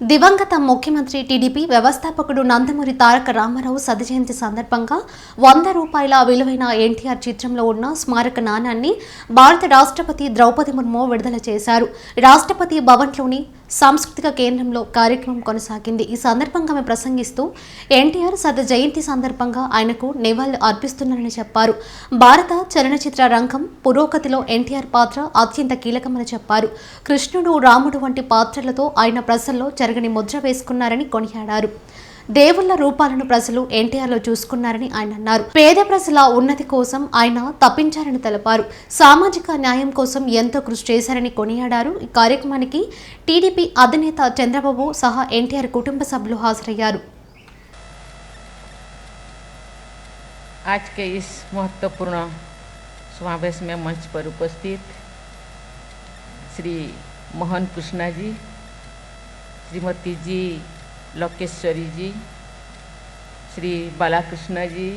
దివంగత ముఖ్యమంత్రి టీడీపీ వ్యవస్థాపకుడు నందమూరి తారక రామారావు సది జయంతి సందర్భంగా 100 రూపాయల విలువైన ఎన్టీఆర్ చిత్రంలో ఉన్న స్మారక నాణాన్ని భారత రాష్ట్రపతి ద్రౌపది ముర్ము విడుదల చేశారు. రాష్ట్రపతి భవన్లోని సాంస్కృతిక కేంద్రంలో కార్యక్రమం కొనసాగింది. ఈ సందర్భంగా ఆమె ప్రసంగిస్తూ ఎన్టీఆర్ సది జయంతి సందర్భంగా ఆయనకు నివాళులు అర్పిస్తున్నారని చెప్పారు. భారత చలనచిత్ర రంగం పురోగతిలో ఎన్టీఆర్ పాత్ర అత్యంత కీలకమని చెప్పారు. కృష్ణుడు, రాముడు వంటి పాత్రలతో ఆయన ప్రజల్లో జరగని ముద్ర వేసుకున్నారని కొనియాడారు. దేవుళ్ల రూపాలను ప్రజలు ఎన్టీఆర్లో చూసుకున్నారని ఆయన అన్నారు. పేద ప్రజల ఉన్నతి కోసం ఆయన తప్పించారని తెలిపారు. సామాజిక న్యాయం కోసం ఎంతో కృషి చేశారని కొనియాడారు. ఈ కార్యక్రమానికి టీడీపీ అధినేత చంద్రబాబు సహా ఎన్టీఆర్ కుటుంబ సభ్యులు హాజరయ్యారు. आज के इस महत्वपूर्ण समावेश में मंच पर उपस्थित श्री मोहन कृष्णा जी, श्रीमती जी लोकेश्वरी जी, श्री बालाकृष्ण जी,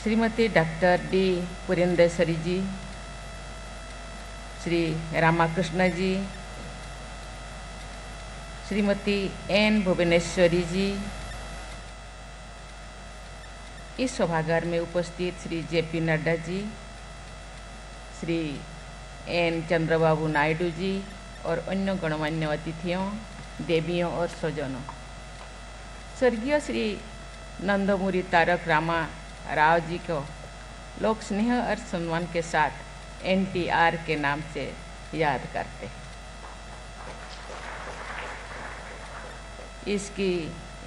श्रीमती डॉक्टर डी पुरेंद्रेश्वरी जी, श्री रामाकृष्ण जी, श्रीमती एन भुवनेश्वरी जी, इस सभागार में उपस्थित श्री जेपी नड्डा जी, श्री एन चंद्रबाबू नायडू जी और अन्य गणमान्य अतिथियों, देवियों और स्वजनों, स्वर्गीय श्री नंदमूरि तारक रामाराव जी को लोग स्नेह और सम्मान के साथ एनटीआर के नाम से याद करते।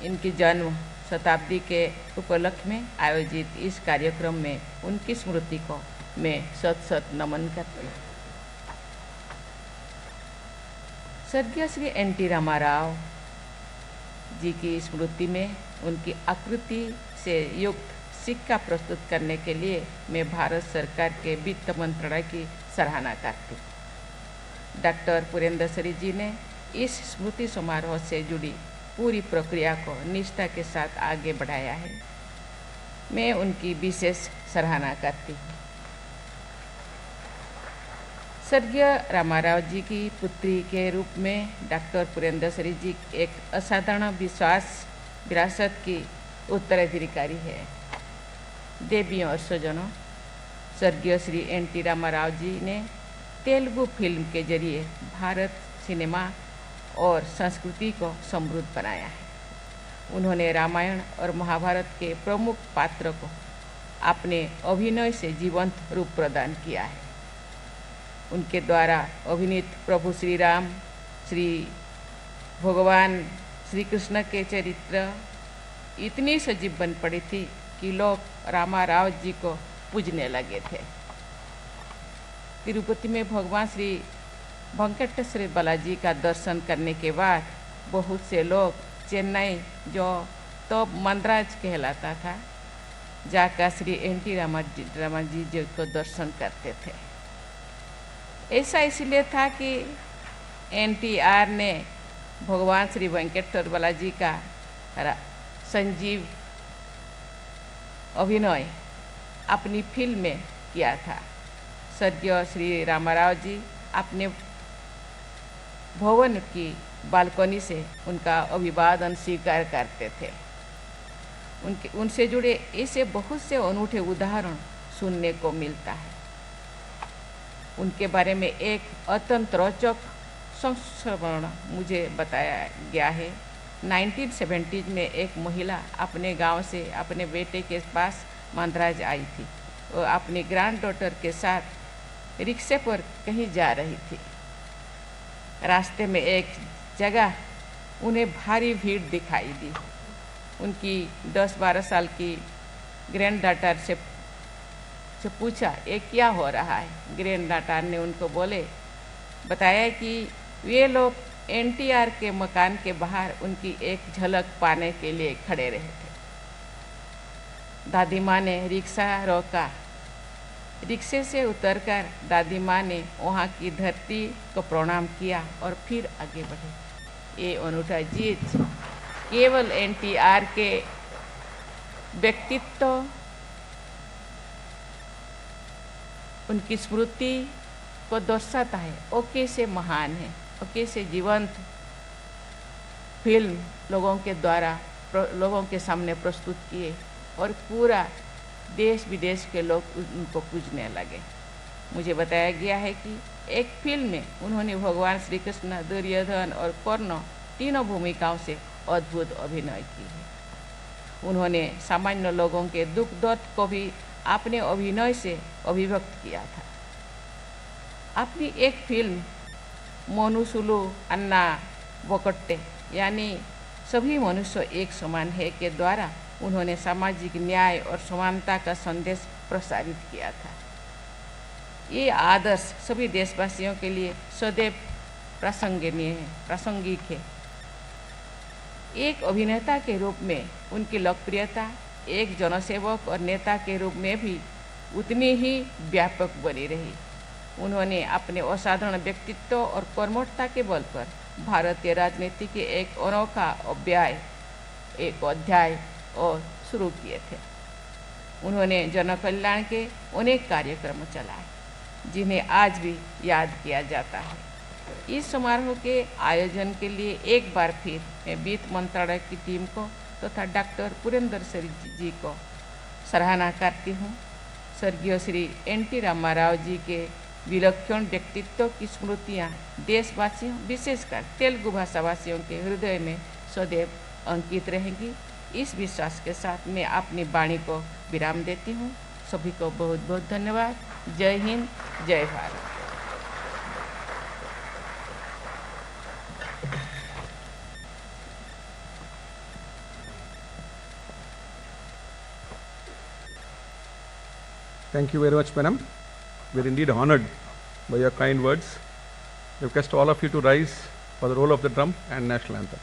इनकी जन्म शताब्दी के उपलक्ष्य में आयोजित इस कार्यक्रम में उनकी स्मृति को मैं शत नमन करती हूँ। स्वर्गीय श्री एन.टी. रामाराव जी की स्मृति में उनकी आकृति से युक्त सिक्का प्रस्तुत करने के लिए मैं भारत सरकार के वित्त मंत्रालय की सराहना करती हूँ। डॉक्टर पुरेंद्रेश्वरी जी ने इस स्मृति समारोह से जुड़ी पूरी प्रक्रिया को निष्ठा के साथ आगे बढ़ाया है। मैं उनकी विशेष सराहना करती हूँ। स्वर्गीय रामाराव जी की पुत्री के रूप में डॉक्टर पुरेंद्रेश्वरी जी एक असाधारण विरासत की उत्तराधिकारी है। देवियों और स्वजनों, स्वर्गीय श्री एन.टी. रामाराव जी ने तेलुगु फिल्म के जरिए भारत सिनेमा और संस्कृति को समृद्ध बनाया है। उन्होंने रामायण और महाभारत के प्रमुख पात्र को अपने अभिनय से जीवंत रूप प्रदान किया है। उनके द्वारा अभिनीत प्रभु श्री राम, श्री भगवान श्री कृष्ण के चरित्र इतनी सजीव बन पड़ी थी कि लोग रामाराव जी को पूजने लगे थे। तिरुपति में भगवान श्री वेंकटेश्वर बालाजी का दर्शन करने के बाद बहुत से लोग चेन्नई, जो तो मंदराज कहलाता था, जाकर श्री एन.टी. रामाजी जी को दर्शन करते थे। ऐसा इसलिए था कि एनटीआर ने भगवान श्री वेंकटेश्वर बालाजी का संजीव अभिनय अपनी फिल्म में किया था। स्वर्गीय श्री रामाराव जी अपने भवन की बालकनी से उनका अभिवादन स्वीकार करते थे। उनसे जुड़े ऐसे बहुत से अनूठे उदाहरण सुनने को मिलता है। उनके बारे में एक अत्यंत रोचक संस्मरण मुझे बताया गया है। 1970 में एक महिला अपने गांव से अपने बेटे के पास मंदराज आई थी। वो अपनी ग्रैंड डॉटर के साथ रिक्शे पर कहीं जा रही थी। रास्ते में एक जगह उन्हें भारी भीड़ दिखाई दी। उनकी 10-12 साल की ग्रैंड डॉटर से पूछा, ये क्या हो रहा है? ग्रैंड डॉटर ने उनको बताया कि वे लोग एनटीआर के मकान के बाहर उनकी एक झलक पाने के लिए खड़े रहे थे। दादी माँ ने रिक्शा रोका। रिक्शे से उतरकर दादी माँ ने वहाँ की धरती को प्रणाम किया और फिर आगे बढ़े। ये अनूठा चीज केवल एनटीआर के व्यक्तित्व, उनकी स्मृति को दर्शाता है। वो कैसे महान है। और कैसे जीवंत फिल्म लोगों के सामने प्रस्तुत किए और पूरा देश विदेश के लोग उनको पूजने लगे। मुझे बताया गया है कि एक फिल्म में उन्होंने भगवान श्री कृष्ण, दुर्योधन और कर्ण तीनों भूमिकाओं से अद्भुत अभिनय की है। उन्होंने सामान्य लोगों के दुख दर्द को भी अपने अभिनय से अभिव्यक्त किया था। अपनी एक फिल्म मोनुसुलु अन्ना वोकट्टे यानी सभी मनुष्य एक समान है के द्वारा उन्होंने सामाजिक न्याय और समानता का संदेश प्रसारित किया था। ये आदर्श सभी देशवासियों के लिए सदैव प्रासंगिक है। एक अभिनेता के रूप में उनकी लोकप्रियता एक जनसेवक और नेता के रूप में भी उतनी ही व्यापक बनी रही। उन्होंने अपने असाधारण व्यक्तित्व और कर्मठता के बल पर भारतीय राजनीति के एक अनोखा अध्याय और शुरू किए थे। उन्होंने जन कल्याण के अनेक कार्यक्रम चलाए जिन्हें आज भी याद किया जाता है। इस समारोह के आयोजन के लिए एक बार फिर मैं वित्त मंत्रालय की टीम को तथा डॉक्टर पुरेंद्र जी को सराहना करती हूँ। स्वर्गीय श्री NT रामाराव जी के विलक्षण व्यक्तित्व की स्मृतियाँ देशवासियों विशेषकर तेलुगु भाषावासियों के हृदय में सदैव अंकित रहेंगी। इस विश्वास के साथ मैं अपनी वाणी को विराम देती हूँ। सभी को बहुत बहुत धन्यवाद। जय हिंद, जय Bharat. Thank you very much, madam. We are indeed honored by your kind words. I request all of you to rise for the roll of the drum and national anthem.